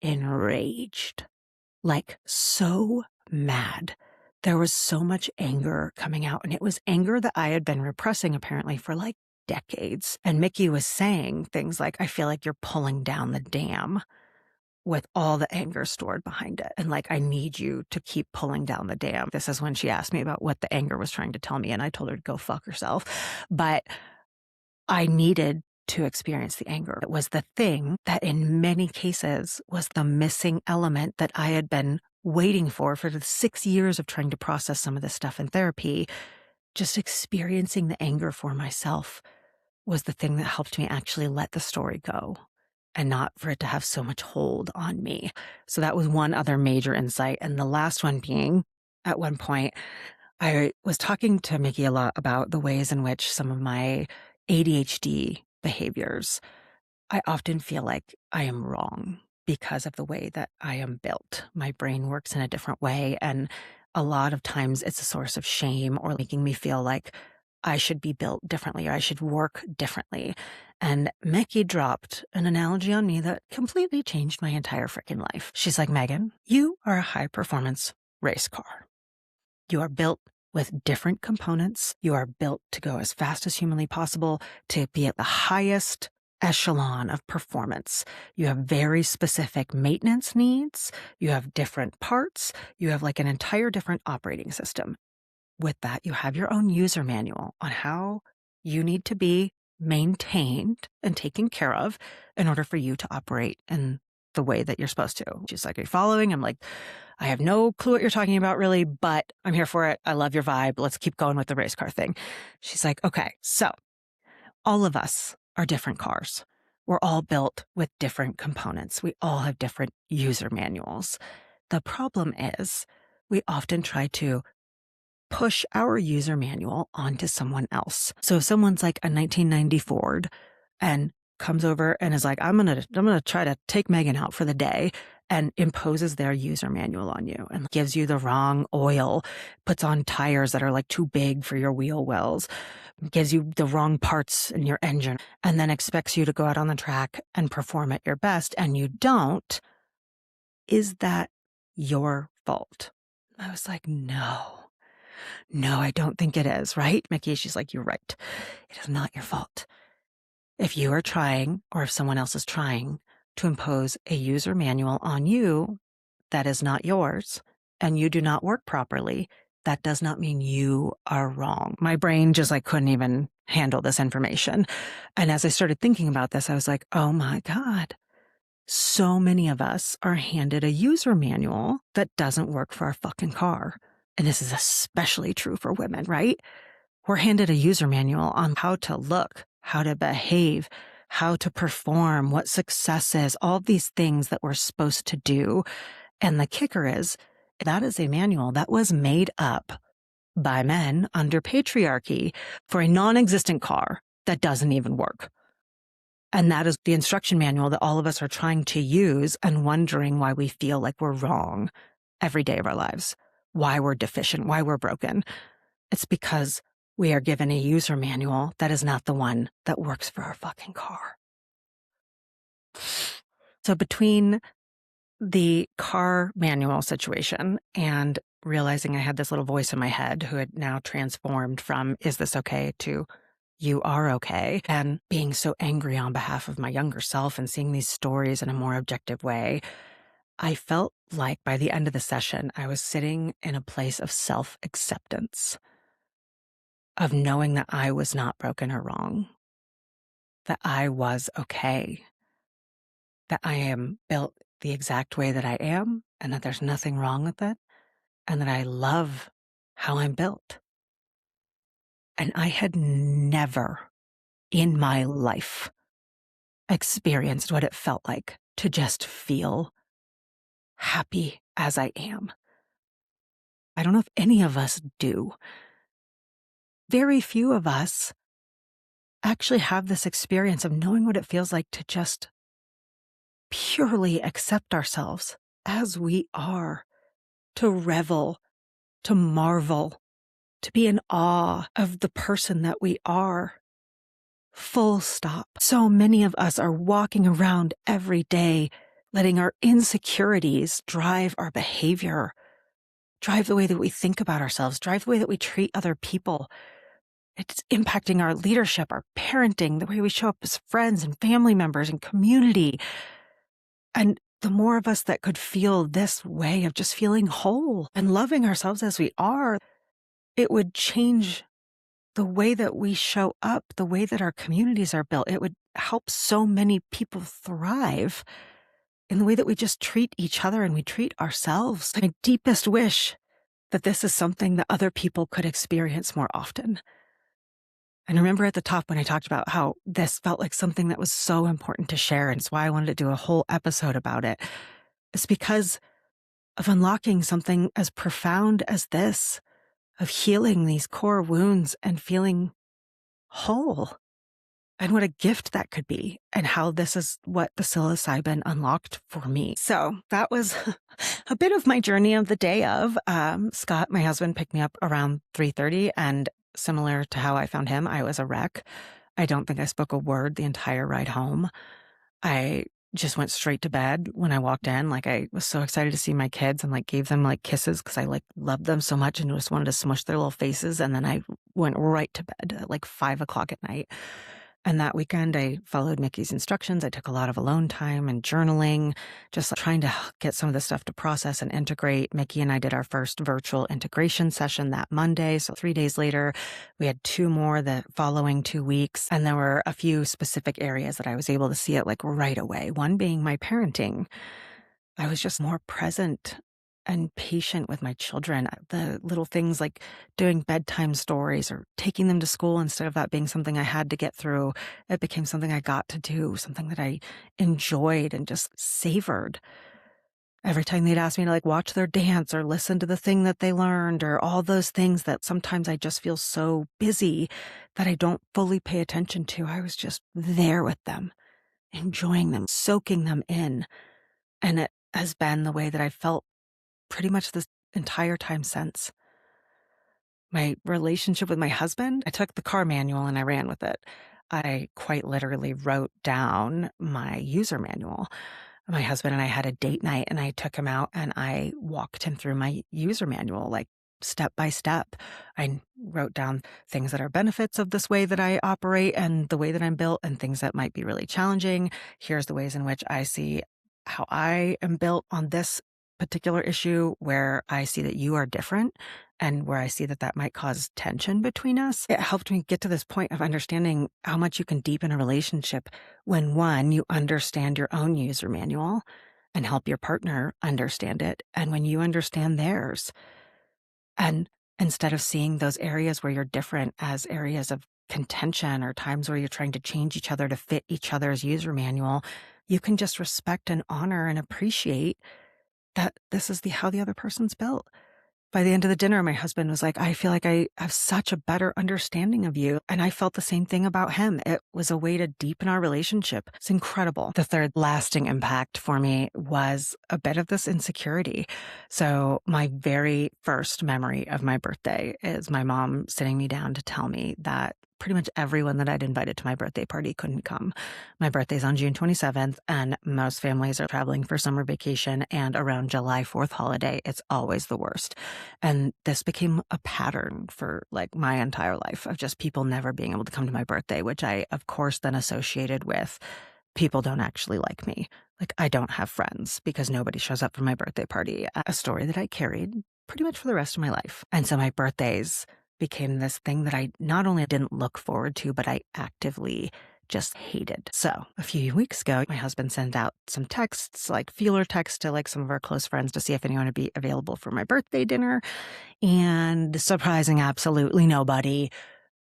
enraged, like so mad. There was so much anger coming out, and it was anger that I had been repressing apparently for like decades. And Mickey was saying things like, I feel like you're pulling down the dam with all the anger stored behind it. And like, I need you to keep pulling down the dam. This is when she asked me about what the anger was trying to tell me. And I told her to go fuck herself. But I needed to experience the anger. It was the thing that in many cases was the missing element that I had been waiting for the 6 years of trying to process some of this stuff in therapy. Just experiencing the anger for myself was the thing that helped me actually let the story go and not for it to have so much hold on me. So that was one other major insight. And the last one being, at one point, I was talking to Mickey a lot about the ways in which some of my ADHD behaviors, I often feel like I am wrong because of the way that I am built. My brain works in a different way. And a lot of times it's a source of shame or making me feel like I should be built differently, or I should work differently. And Mickey dropped an analogy on me that completely changed my entire freaking life. She's like, Meghan, you are a high performance race car. You are built with different components. You are built to go as fast as humanly possible, to be at the highest echelon of performance. You have very specific maintenance needs. You have different parts. You have like an entire different operating system. With that, you have your own user manual on how you need to be maintained and taken care of in order for you to operate in the way that you're supposed to. She's like, are you following? I'm like, I have no clue what you're talking about really, but I'm here for it. I love your vibe. Let's keep going with the race car thing. She's like, okay, so all of us are different cars. We're all built with different components. We all have different user manuals. The problem is we often try to push our user manual onto someone else. So if someone's like a 1990 Ford and comes over and is like, I'm gonna try to take Meghan out for the day, and imposes their user manual on you and gives you the wrong oil, puts on tires that are like too big for your wheel wells, gives you the wrong parts in your engine, and then expects you to go out on the track and perform at your best, and you don't, is that your fault? I was like, no, I don't think it is, right? Mickey, she's like, you're right. It is not your fault. If you are trying, or if someone else is trying to impose a user manual on you that is not yours, and you do not work properly, that does not mean you are wrong. My brain just like couldn't even handle this information. And as I started thinking about this, I was like, oh my God, so many of us are handed a user manual that doesn't work for our fucking car. And this is especially true for women, right? We're handed a user manual on how to look, how to behave, how to perform, what success is, all these things that we're supposed to do. And the kicker is, that is a manual that was made up by men under patriarchy for a non-existent car that doesn't even work. And that is the instruction manual that all of us are trying to use and wondering why we feel like we're wrong every day of our lives, why we're deficient, why we're broken. It's because we are given a user manual that is not the one that works for our fucking car. So between the car manual situation and realizing I had this little voice in my head who had now transformed from, is this okay, to you are okay, and being so angry on behalf of my younger self and seeing these stories in a more objective way, I felt like by the end of the session, I was sitting in a place of self-acceptance, of knowing that I was not broken or wrong, that I was okay, that I am built the exact way that I am, and that there's nothing wrong with it, and that I love how I'm built. And I had never in my life experienced what it felt like to just feel happy as I am. I don't know if any of us do. Very few of us actually have this experience of knowing what it feels like to just purely accept ourselves as we are, to revel, to marvel, to be in awe of the person that we are. Full stop. So many of us are walking around every day, letting our insecurities drive our behavior, drive the way that we think about ourselves, drive the way that we treat other people. It's impacting our leadership, our parenting, the way we show up as friends and family members and community. And the more of us that could feel this way of just feeling whole and loving ourselves as we are, it would change the way that we show up, the way that our communities are built. It would help so many people thrive in the way that we just treat each other and we treat ourselves. My deepest wish that this is something that other people could experience more often. And remember at the top when I talked about how this felt like something that was so important to share, and it's why I wanted to do a whole episode about it. It's because of unlocking something as profound as this, of healing these core wounds and feeling whole. And what a gift that could be, and how this is what the psilocybin unlocked for me. So that was a bit of my journey of the day of. Scott, my husband, picked me up around 3:30, and similar to how I found him. I was a wreck. I don't think I spoke a word the entire ride home. I just went straight to bed when I walked in. Like, I was so excited to see my kids and like gave them like kisses because I like loved them so much and just wanted to smush their little faces. And then I went right to bed at like 5 o'clock at night. And that weekend, I followed Mickey's instructions. I took a lot of alone time and journaling, just trying to get some of this stuff to process and integrate. Mickey and I did our first virtual integration session that Monday. So 3 days later, we had two more the following 2 weeks. And there were a few specific areas that I was able to see it like right away. One being my parenting. I was just more present and patient with my children. The little things like doing bedtime stories or taking them to school, instead of that being something I had to get through, it became something I got to do, something that I enjoyed and just savored. Every time they'd ask me to like watch their dance or listen to the thing that they learned or all those things that sometimes I just feel so busy that I don't fully pay attention to, I was just there with them, enjoying them, soaking them in. And it has been the way that I've felt pretty much this entire time since. My relationship with my husband, I took the car manual and I ran with it. I quite literally wrote down my user manual. My husband and I had a date night and I took him out and I walked him through my user manual, like step by step. I wrote down things that are benefits of this way that I operate and the way that I'm built, and things that might be really challenging. Here's the ways in which I see how I am built on this particular issue, where I see that you are different and where I see that that might cause tension between us. It helped me get to this point of understanding how much you can deepen a relationship when, one, you understand your own user manual and help your partner understand it, and when you understand theirs. And instead of seeing those areas where you're different as areas of contention or times where you're trying to change each other to fit each other's user manual, you can just respect and honor and appreciate that this is how the other person's built. By the end of the dinner, my husband was like, I feel like I have such a better understanding of you. And I felt the same thing about him. It was a way to deepen our relationship. It's incredible. The third lasting impact for me was a bit of this insecurity. So my very first memory of my birthday is my mom sitting me down to tell me that pretty much everyone that I'd invited to my birthday party couldn't come. My birthday's on June 27th, and most families are traveling for summer vacation, and around July 4th holiday, it's always the worst. And this became a pattern for like my entire life of just people never being able to come to my birthday, which I, of course, then associated with people don't actually like me. Like, I don't have friends because nobody shows up for my birthday party, a story that I carried pretty much for the rest of my life. And so my birthdays became this thing that I not only didn't look forward to, but I actively just hated. So a few weeks ago, my husband sent out some texts, like feeler texts to like some of our close friends to see if anyone would be available for my birthday dinner. And surprising absolutely nobody,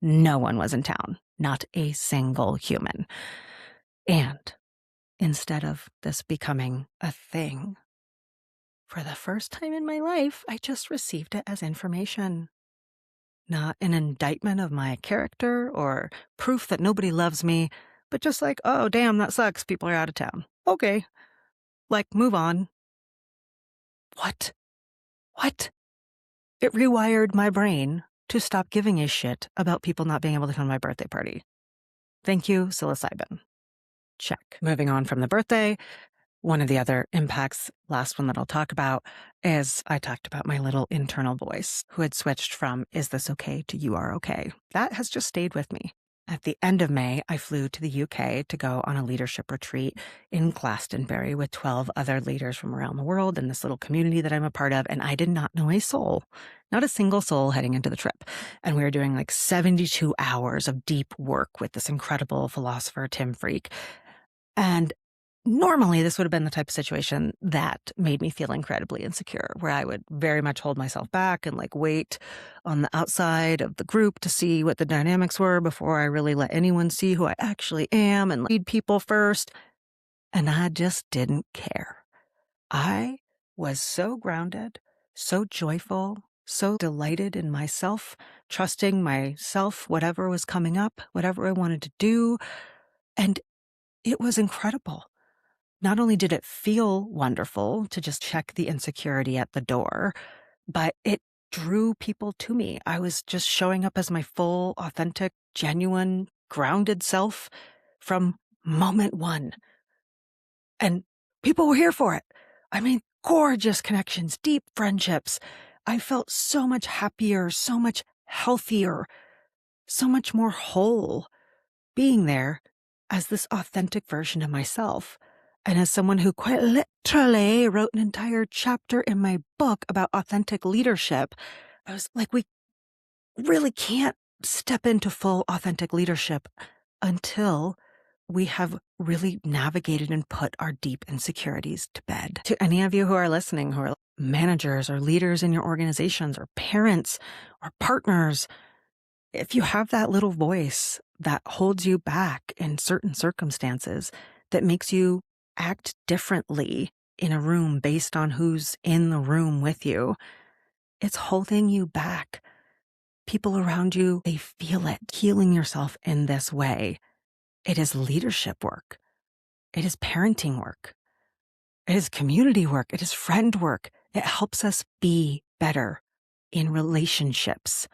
no one was in town, not a single human. And instead of this becoming a thing, for the first time in my life, I just received it as information. Not an indictment of my character or proof that nobody loves me, but just like, oh, damn, that sucks. People are out of town. Okay. Like, move on. What? What? It rewired my brain to stop giving a shit about people not being able to come to my birthday party. Thank you, psilocybin. Check. Moving on from the birthday, one of the other impacts, last one that I'll talk about, is I talked about my little internal voice who had switched from "is this okay" to "you are okay." That has just stayed with me. At the end of May, I flew to the UK to go on a leadership retreat in Glastonbury with 12 other leaders from around the world in this little community that I'm a part of, and I did not know a soul, not a single soul heading into the trip. And we were doing like 72 hours of deep work with this incredible philosopher, Tim Freak. And normally, this would have been the type of situation that made me feel incredibly insecure, where I would very much hold myself back and like wait on the outside of the group to see what the dynamics were before I really let anyone see who I actually am and lead people first. And I just didn't care. I was so grounded, so joyful, so delighted in myself, trusting myself, whatever was coming up, whatever I wanted to do. And it was incredible. Not only did it feel wonderful to just check the insecurity at the door, but it drew people to me. I was just showing up as my full, authentic, genuine, grounded self from moment one. And people were here for it. I mean, gorgeous connections, deep friendships. I felt so much happier, so much healthier, so much more whole being there as this authentic version of myself. And as someone who quite literally wrote an entire chapter in my book about authentic leadership, I was like, we really can't step into full authentic leadership until we have really navigated and put our deep insecurities to bed. To any of you who are listening, who are managers or leaders in your organizations or parents or partners, if you have that little voice that holds you back in certain circumstances, that makes you act differently in a room based on who's in the room with you, it's holding you back. People around you, they feel it. Healing yourself in this way, it is leadership work. It is parenting work. It is community work. It is friend work. It helps us be better in relationships,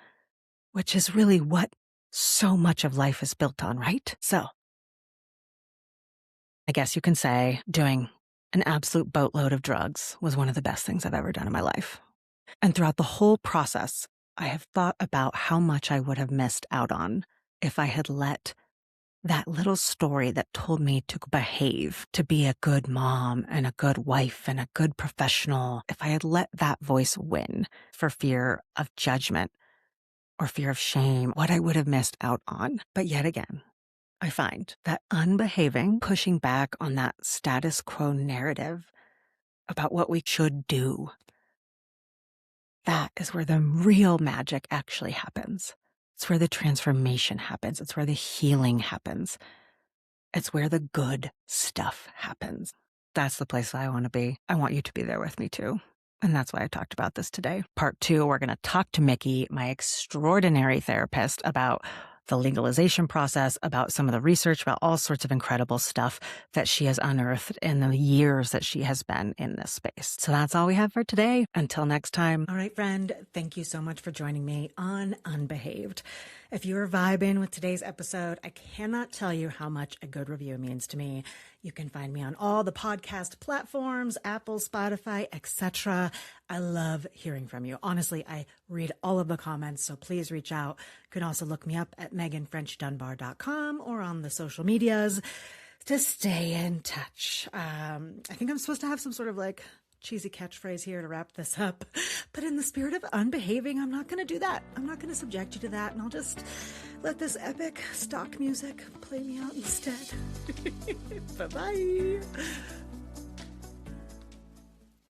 which is really what so much of life is built on, right? So I guess you can say doing an absolute boatload of drugs was one of the best things I've ever done in my life. And throughout the whole process, I have thought about how much I would have missed out on if I had let that little story that told me to behave, to be a good mom and a good wife and a good professional, if I had let that voice win for fear of judgment or fear of shame, what I would have missed out on. But yet again, I find that unbehaving, pushing back on that status quo narrative about what we should do, that is where the real magic actually happens. It's where the transformation happens. It's where the healing happens. It's where the good stuff happens. That's the place I want to be. I want you to be there with me too. And that's why I talked about this today. Part 2, we're going to talk to Mickey, my extraordinary therapist, about the legalization process, about some of the research, about all sorts of incredible stuff that she has unearthed in the years that she has been in this space. So that's all we have for today. Until next time. All right, friend, thank you so much for joining me on Unbehaved. If you're vibing with today's episode, I cannot tell you how much a good review means to me. You can find me on all the podcast platforms, Apple, Spotify, etc. I love hearing from you. Honestly, I read all of the comments, so please reach out. You can also look me up at MeghanFrenchDunbar.com or on the social medias to stay in touch. I think I'm supposed to have some sort of like cheesy catchphrase here to wrap this up, but in the spirit of unbehaving, I'm not going to do that. I'm not going to subject you to that, and I'll just let this epic stock music play me out instead. Bye-bye.